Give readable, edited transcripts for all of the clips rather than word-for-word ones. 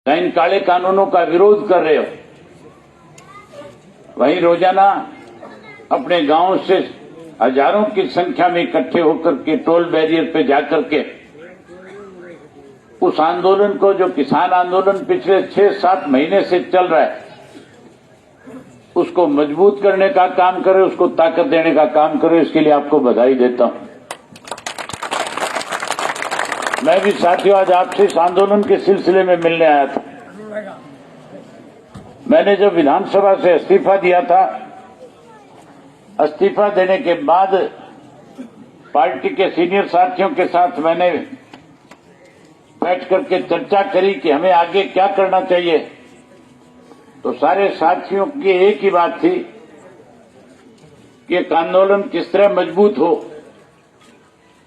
इन काले कानूनों का विरोध कर रहे हो, वहीं रोजाना अपने गांव से हजारों की संख्या में इकट्ठे होकर के टोल बैरियर पे जाकर के उस आंदोलन को, जो किसान आंदोलन पिछले 6-7 महीने से चल रहा है, उसको मजबूत करने का काम करे, उसको ताकत देने का काम करे। इसके लिए आपको बधाई देता हूं। मैं भी साथियों आज आपसे इस आंदोलन के सिलसिले में मिलने आया था। मैंने जब विधानसभा से इस्तीफा दिया था, इस्तीफा देने के बाद पार्टी के सीनियर साथियों के साथ मैंने बैठ करके चर्चा करी कि हमें आगे क्या करना चाहिए। तो सारे साथियों की एक ही बात थी कि एक आंदोलन किस तरह मजबूत हो,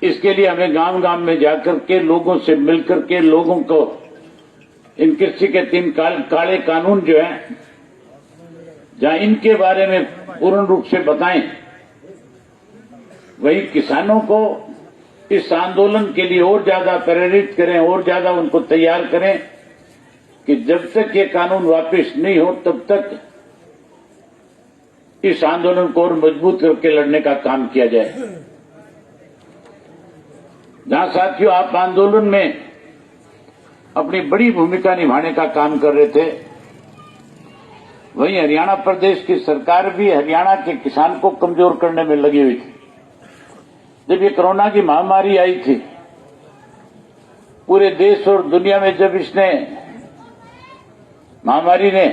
इसके लिए हमें गांव गांव में जाकर के लोगों से मिलकर के लोगों को इन कृषि के 3 काले कानून जो हैं, जहां इनके बारे में पूर्ण रूप से बताएं, वही किसानों को इस आंदोलन के लिए और ज्यादा प्रेरित करें, और ज्यादा उनको तैयार करें कि जब तक ये कानून वापस नहीं हो तब तक इस आंदोलन को और मजबूत करके लड़ने का काम किया जाए। जहां साथियों आप आंदोलन में अपनी बड़ी भूमिका निभाने का काम कर रहे थे, वहीं हरियाणा प्रदेश की सरकार भी हरियाणा के किसान को कमजोर करने में लगी हुई थी। जब ये कोरोना की महामारी आई थी, पूरे देश और दुनिया में जब इसने महामारी ने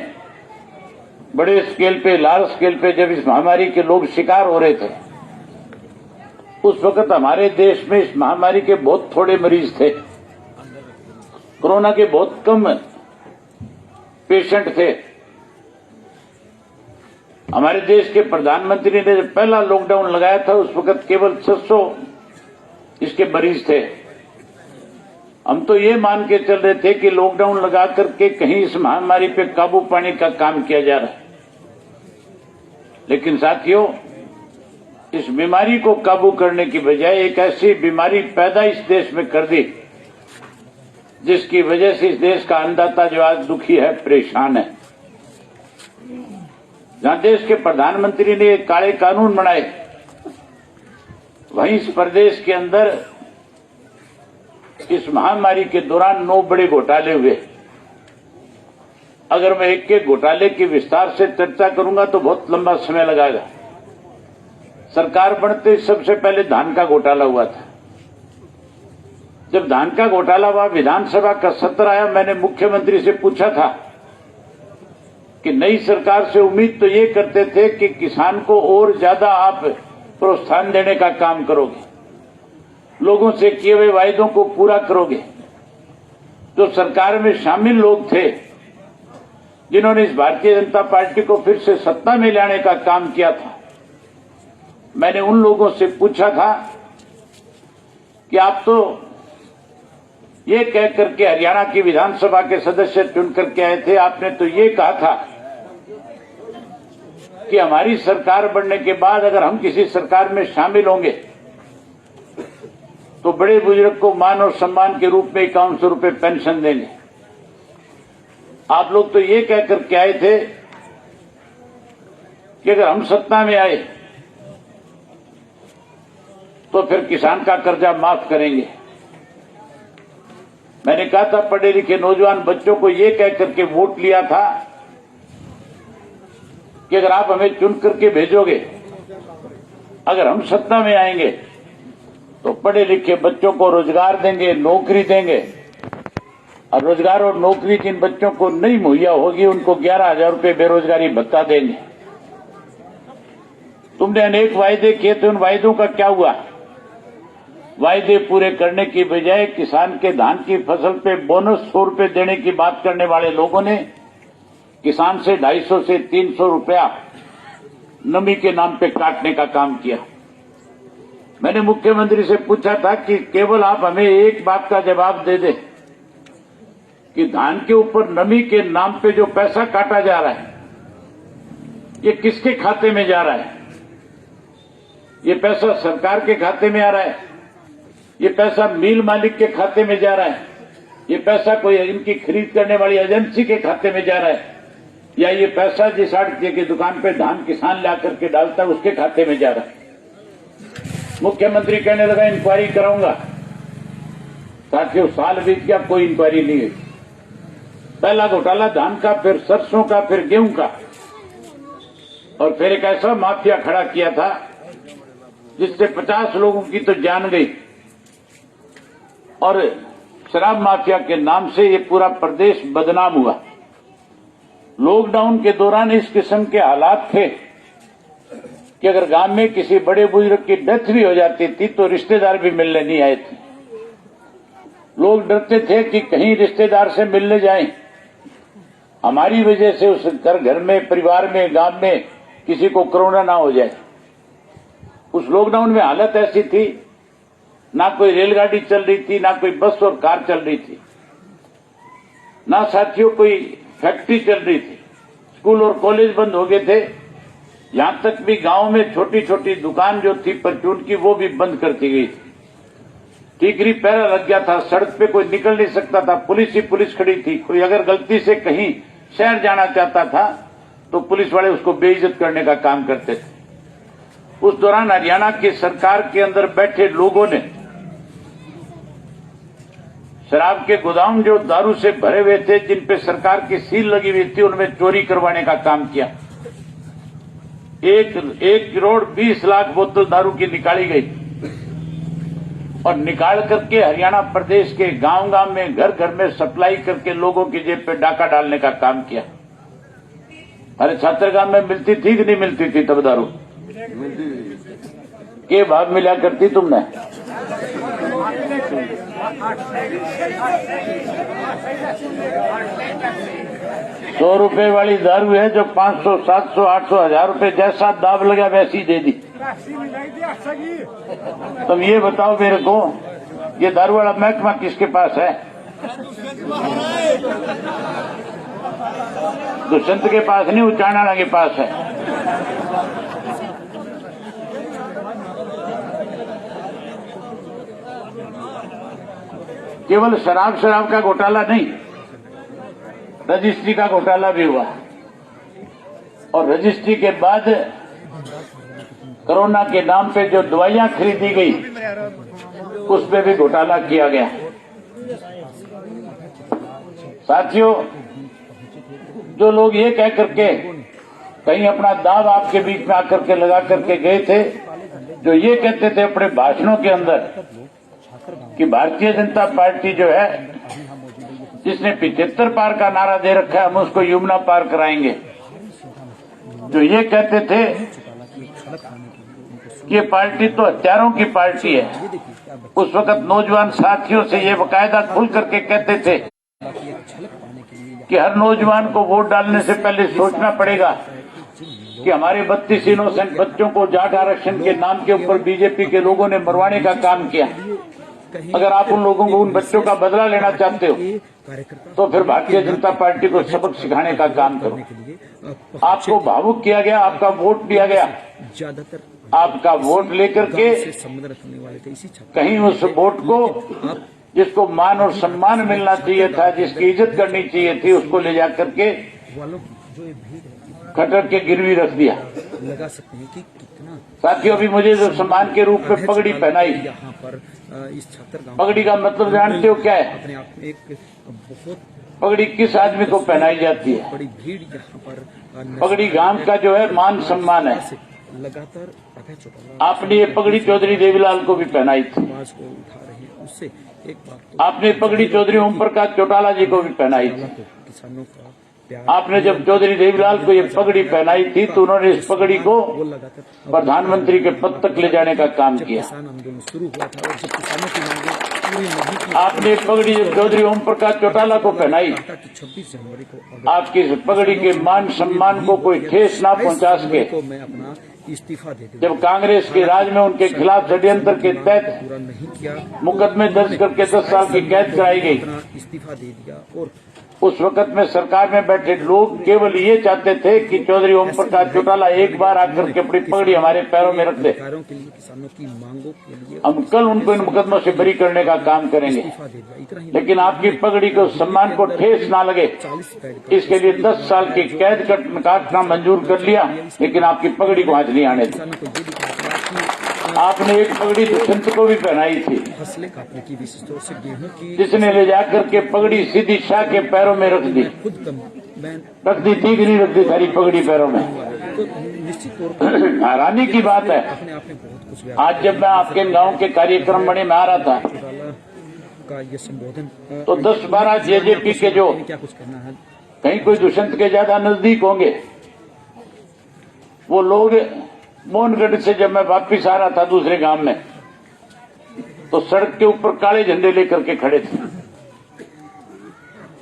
बड़े स्केल पे, लार्ज स्केल पे जब इस महामारी के लोग शिकार हो रहे थे, उस वक्त हमारे देश में इस महामारी के बहुत थोड़े मरीज थे, कोरोना के बहुत कम पेशेंट थे। हमारे देश के प्रधानमंत्री ने जब पहला लॉकडाउन लगाया था, उस वक्त केवल 600 इसके मरीज थे। हम तो ये मान के चल रहे थे कि लॉकडाउन लगा करके कहीं इस महामारी पे काबू पाने का काम किया जा रहा है, लेकिन साथियों इस बीमारी को काबू करने की बजाय एक ऐसी बीमारी पैदा इस देश में कर दी जिसकी वजह से इस देश का अन्नदाता जो आज दुखी है, परेशान है। जहां देश के प्रधानमंत्री ने काले कानून बनाए, वहीं इस प्रदेश के अंदर इस महामारी के दौरान 9 बड़े घोटाले हुए। अगर मैं एक एक घोटाले की विस्तार से चर्चा करूंगा तो बहुत लंबा समय लगाएगा। सरकार बनते सबसे पहले धान का घोटाला हुआ था। जब धान का घोटाला हुआ, विधानसभा का सत्र आया, मैंने मुख्यमंत्री से पूछा था कि नई सरकार से उम्मीद तो ये करते थे कि किसान को और ज्यादा आप प्रोत्साहन देने का काम करोगे, लोगों से किए हुए वायदों को पूरा करोगे। जो सरकार में शामिल लोग थे जिन्होंने इस भारतीय जनता पार्टी को फिर से सत्ता में लाने का काम किया था, मैंने उन लोगों से पूछा था कि आप तो ये कह करके हरियाणा की विधानसभा के सदस्य चुन करके आए थे, आपने तो ये कहा था कि हमारी सरकार बनने के बाद अगर हम किसी सरकार में शामिल होंगे तो बड़े बुजुर्ग को मान और सम्मान के रूप में 5100 रुपए पेंशन देंगे। आप लोग तो ये कह करके आए थे कि अगर हम सत्ता में आए तो फिर किसान का कर्जा माफ करेंगे। मैंने कहा था पढ़े लिखे नौजवान बच्चों को ये कह करके वोट लिया था कि अगर आप हमें चुन करके भेजोगे, अगर हम सत्ता में आएंगे तो पढ़े लिखे बच्चों को रोजगार देंगे, नौकरी देंगे। और रोजगार और नौकरी जिन बच्चों को नहीं मुहैया होगी उनको 11,000 रुपए बेरोजगारी भत्ता देंगे। तुमने अनेक वायदे किए थे, उन वायदों का क्या हुआ? वायदे पूरे करने की बजाय किसान के धान की फसल पे बोनस 100 रुपए देने की बात करने वाले लोगों ने किसान से 250 से 300 रुपया नमी के नाम पे काटने का काम किया। मैंने मुख्यमंत्री से पूछा था कि केवल आप हमें एक बात का जवाब दे दें कि धान के ऊपर नमी के नाम पे जो पैसा काटा जा रहा है, ये किसके खाते में जा रहा है? ये पैसा सरकार के खाते में आ रहा है, ये पैसा मिल मालिक के खाते में जा रहा है, ये पैसा कोई इनकी खरीद करने वाली एजेंसी के खाते में जा रहा है या ये पैसा जिस आड़ती की दुकान पे धान किसान ला करके डालता है उसके खाते में जा रहा है। मुख्यमंत्री कहने लगा इंक्वायरी कराऊंगा। साथियों, साल बीत गया, कोई इंक्वायरी नहीं हुई। पहला घोटाला धान का, फिर सरसों का, फिर गेहूं का, और फिर एक ऐसा माफिया खड़ा किया था जिससे 50 लोगों की तो जान गई। और शराब माफिया के नाम से ये पूरा प्रदेश बदनाम हुआ। लॉकडाउन के दौरान इस किस्म के हालात थे कि अगर गांव में किसी बड़े बुजुर्ग की डेथ भी हो जाती थी तो रिश्तेदार भी मिलने नहीं आए थे। लोग डरते थे कि कहीं रिश्तेदार से मिलने जाएं, हमारी वजह से उस घर में, परिवार में, गांव में किसी को कोरोना ना हो जाए। उस लॉकडाउन में हालत ऐसी थी, ना कोई रेलगाड़ी चल रही थी, ना कोई बस और कार चल रही थी, ना साथियों कोई फैक्ट्री चल रही थी। स्कूल और कॉलेज बंद हो गए थे। यहां तक भी गांव में छोटी छोटी दुकान जो थी परचून की, वो भी बंद कर दी गई थी। टीकरी पहरा लग गया था, सड़क पे कोई निकल नहीं सकता था, पुलिस ही पुलिस खड़ी थी। कोई अगर गलती से कहीं शहर जाना चाहता था तो पुलिस वाले उसको बेइज्जत करने का काम करते थे। उस दौरान हरियाणा की सरकार के अंदर बैठे लोगों ने शराब के गोदाम जो दारू से भरे हुए थे, जिन पे सरकार की सील लगी हुई थी, उनमें चोरी करवाने का काम किया। 1,20,00,000 बोतल दारू की निकाली गई और निकाल करके हरियाणा प्रदेश के गांव गांव में, घर घर में सप्लाई करके लोगों की जेब पे डाका डालने का काम किया। अरे छात्रगाम में मिलती थी कि नहीं मिलती थी तब दारू? के भाव मिला करती तुमने? 100 रुपए वाली दारू है जो 500, 700, 800, 1000 रुपए जैसा दाब लगा वैसी दे दी। तुम ये बताओ मेरे को, ये दारू वाला महकमा किसके पास है? दुष्यंत के पास नहीं, उचाणाला के पास है। केवल शराब का घोटाला नहीं, रजिस्ट्री का घोटाला भी हुआ। और रजिस्ट्री के बाद कोरोना के नाम पे जो दवाइयां खरीदी गई, उस पे भी घोटाला किया गया। साथियों, जो लोग ये कह करके कहीं अपना दाव आपके बीच में आकर के लगा करके गए थे, जो ये कहते थे अपने भाषणों के अंदर कि भारतीय जनता पार्टी जो है, जिसने 75 पार का नारा दे रखा है, हम उसको यमुना पार कराएंगे, जो ये कहते थे कि ये पार्टी तो हत्यारों की पार्टी है, उस वक्त नौजवान साथियों से ये बकायदा खुल करके कहते थे कि हर नौजवान को वोट डालने से पहले सोचना पड़ेगा कि हमारे 32 इनोसेंट बच्चों को जाट आरक्षण के नाम के ऊपर बीजेपी के लोगों ने मरवाने का काम किया। अगर आप उन लोगों को, उन बच्चों का बदला लेना चाहते हो तो फिर भारतीय जनता पार्टी को सबक सिखाने का काम करो। आपको भावुक किया गया, आपका वोट दिया गया, आपका वोट लेकर के कहीं उस वोट को, जिसको मान और सम्मान मिलना चाहिए था, जिसकी इज्जत करनी चाहिए थी, उसको ले जाकर के खटर के गिरवी रख दिया। लगा सकते हैं कि कितना साथियों, अभी मुझे जो सम्मान के रूप में पगड़ी पहनाई, यहाँ पर इस छात्र पगड़ी का मतलब जानते हो क्या है? अपने आप में एक बहुत पगड़ी किस आदमी को पहनाई जाती है? बड़ी भीड़ यहाँ पर पगड़ी गांव का जो है मान सम्मान है। लगातार अभय चौटाला आपने ये पगड़ी चौधरी देवीलाल को भी पहनाई थी। आवाज को उठा रहे हैं, उससे एक बार आपने पगड़ी चौधरी ओम प्रकाश चौटाला जी को भी पहनाई थी। किसानों का आपने जब चौधरी देवीलाल को ये पगड़ी पहनाई थी तो उन्होंने इस पगड़ी को प्रधानमंत्री के पद तक ले जाने का काम किया। किसान आंदोलन शुरू हुआ था और जब किसानों की मांगे पूरी नहीं की, आपने पगड़ी जब चौधरी ओम प्रकाश चौटाला को पहनाई, 26 जनवरी को आपकी इस पगड़ी के मान सम्मान को कोई ठेस ना पहुंचा सके। को मैं अपना इस्तीफा दे जब कांग्रेस के राज में उनके खिलाफ षड्यंत्र के तहत पूरा नहीं किया, मुकदमे दर्ज करके 10 साल की कैद कराई गई, अपना इस्तीफा दे दिया और उस वक्त में सरकार में बैठे लोग केवल ये चाहते थे कि चौधरी ओम प्रकाश चौटाला एक बार आकर के अपनी पगड़ी हमारे पैरों में रख दे। अधिकारों के लिए, किसानों की मांगों के लिए हम कल उनको इन मुकदमों से बरी करने का काम करेंगे, इस्तीफा दे दिया। इतना ही लेकिन आपकी पगड़ी को सम्मान को ठेस ना लगे 40 पैड का इसके लिए 10 साल की कैद काटना मंजूर कर लिया, लेकिन आपकी पगड़ी को हाथ नहीं आने दी। किसानों को ये दिखाया कि आपने एक पगड़ी दुष्यंत को भी पहनाई थी, फसलें काटने की, विशेष तौर से गेहूं की, जिसने ले जाकर के पगड़ी सीधी शाह के पैरों में रख दी। खुद कम मैं रख दी थी कि नहीं रख दी सारी पगड़ी पैरों में? तो निश्चित तौर पर हैरानी की बात है। अपने आप में बहुत कुछ आज जब मैं आपके गांव के कार्यक्रम बड़े में आ रहा था चौटाला का ये संबोधन तो 10-12 जेजेपी के जो क्या कुछ करना है, कहीं कोई दुष्यंत के ज्यादा नजदीक होंगे वो लोग मोहनगढ़ से जब मैं वापिस आ रहा था दूसरे गांव में तो सड़क के ऊपर काले झंडे लेकर के खड़े थे,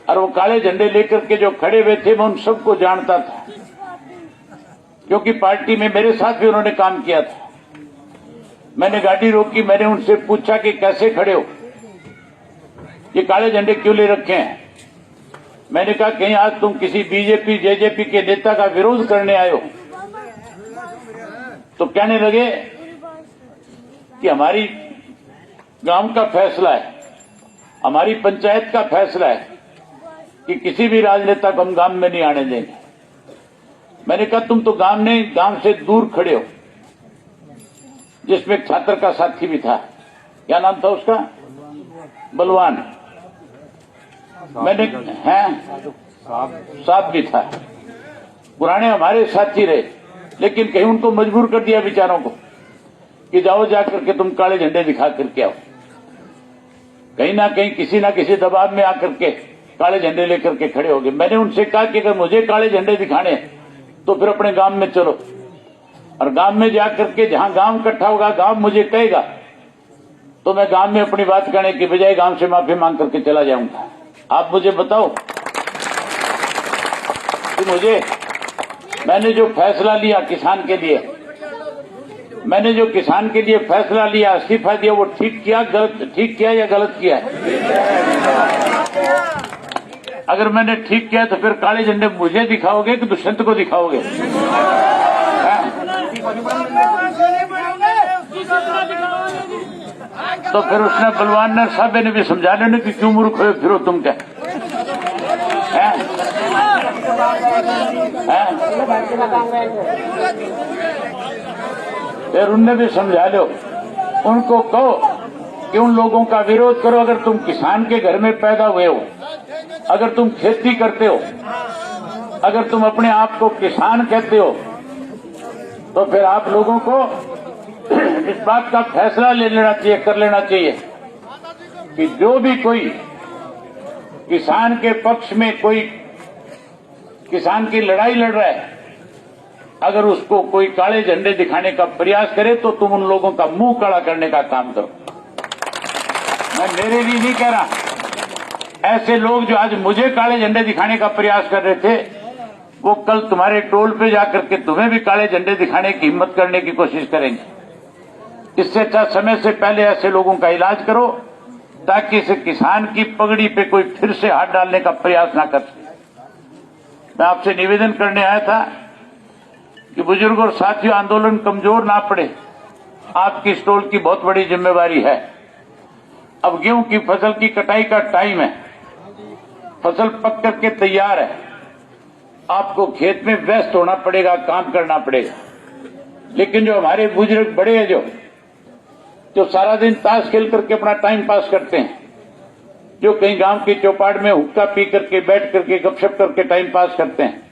और वो काले झंडे लेकर के जो खड़े हुए थे मैं उन सबको जानता था, क्योंकि पार्टी में मेरे साथ भी उन्होंने काम किया था। मैंने गाड़ी रोकी, मैंने उनसे पूछा कि कैसे खड़े हो, ये काले झंडे क्यों ले रखे हैं? मैंने कहा कहीं आज तुम किसी बीजेपी जेजेपी के नेता का विरोध करने आए हो? तो कहने लगे कि हमारी गांव का फैसला है, हमारी पंचायत का फैसला है कि किसी भी राजनेता को हम गांव में नहीं आने देंगे। मैंने कहा तुम तो गांव से दूर खड़े हो, जिसमें एक छात्र का साथी भी था, क्या नाम था उसका? बलवान। मैंने साहब भी था, पुराने हमारे साथी रहे, लेकिन कहीं उनको मजबूर कर दिया बेचारों को कि जाओ जाकर के तुम काले झंडे दिखा करके आओ। कहीं ना कहीं किसी ना किसी दबाव में आकर के काले झंडे लेकर के खड़े हो गए। मैंने उनसे कहा कि अगर मुझे काले झंडे दिखाने तो फिर अपने गांव में चलो, और गांव में जाकर के जहां गांव इकट्ठा होगा, गांव मुझे कहेगा तो मैं गांव में अपनी बात कहने की बजाय गांव से माफी मांग करके चला जाऊंगा। आप मुझे बताओ कि मैंने जो फैसला लिया किसान के लिए, मैंने जो किसान के लिए फैसला लिया, इस्तीफा दिया, वो ठीक किया या गलत किया है? अगर मैंने ठीक किया तो फिर काले झंडे मुझे दिखाओगे कि दुष्यंत को दिखाओगे? तो फिर उसने बलवान ने साहब ने भी समझा लेने कि क्यों मूर्ख हो फिर तुम क्या फिर उनने भी समझा लो, उनको कहो कि उन लोगों का विरोध करो। अगर तुम किसान के घर में पैदा हुए हो, अगर तुम खेती करते हो, अगर तुम अपने आप को किसान कहते हो, तो फिर आप लोगों को इस बात का फैसला कर लेना चाहिए कि जो भी कोई किसान के पक्ष में कोई किसान की लड़ाई लड़ रहा है, अगर उसको कोई काले झंडे दिखाने का प्रयास करे तो तुम उन लोगों का मुंह काला करने का काम करो। मैं मेरे लिए नहीं कह रहा, ऐसे लोग जो आज मुझे काले झंडे दिखाने का प्रयास कर रहे थे, वो कल तुम्हारे टोल पे जाकर के तुम्हें भी काले झंडे दिखाने की हिम्मत करने की कोशिश करेंगे। इससे अच्छा समय से पहले ऐसे लोगों का इलाज करो, ताकि इस किसान की पगड़ी पे कोई फिर से हाथ डालने का प्रयास ना कर सके। मैं आपसे निवेदन करने आया था कि बुजुर्ग और साथियों, आंदोलन कमजोर ना पड़े, आपकी स्टॉल की बहुत बड़ी जिम्मेवारी है। अब गेहूं की फसल की कटाई का टाइम है, फसल पक करके तैयार है, आपको खेत में व्यस्त होना पड़ेगा, काम करना पड़ेगा। लेकिन जो हमारे बुजुर्ग बड़े हैं, जो सारा दिन ताश खेल करके अपना टाइम पास करते हैं, जो कहीं गांव की चौपाट में हुक्का पी करके बैठ करके गपशप करके टाइम पास करते हैं,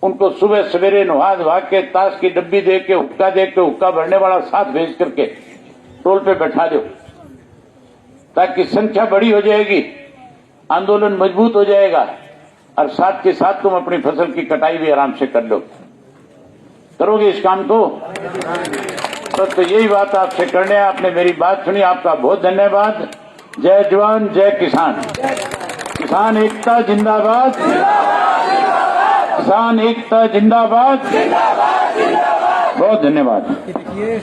उनको सुबह सवेरे नहा धोवा के ताश की डब्बी दे के हुक्का भरने वाला साथ भेज करके टोल पे बैठा दो, ताकि संख्या बड़ी हो जाएगी, आंदोलन मजबूत हो जाएगा, और साथ के साथ तुम अपनी फसल की कटाई भी आराम से कर लो। करोगे इस काम को? तो यही बात आपसे करने, आपने मेरी बात सुनी, आपका बहुत धन्यवाद। जय जवान जय किसान, किसान एकता जिंदाबाद, किसान एकता जिंदाबाद। बहुत धन्यवाद। देखिए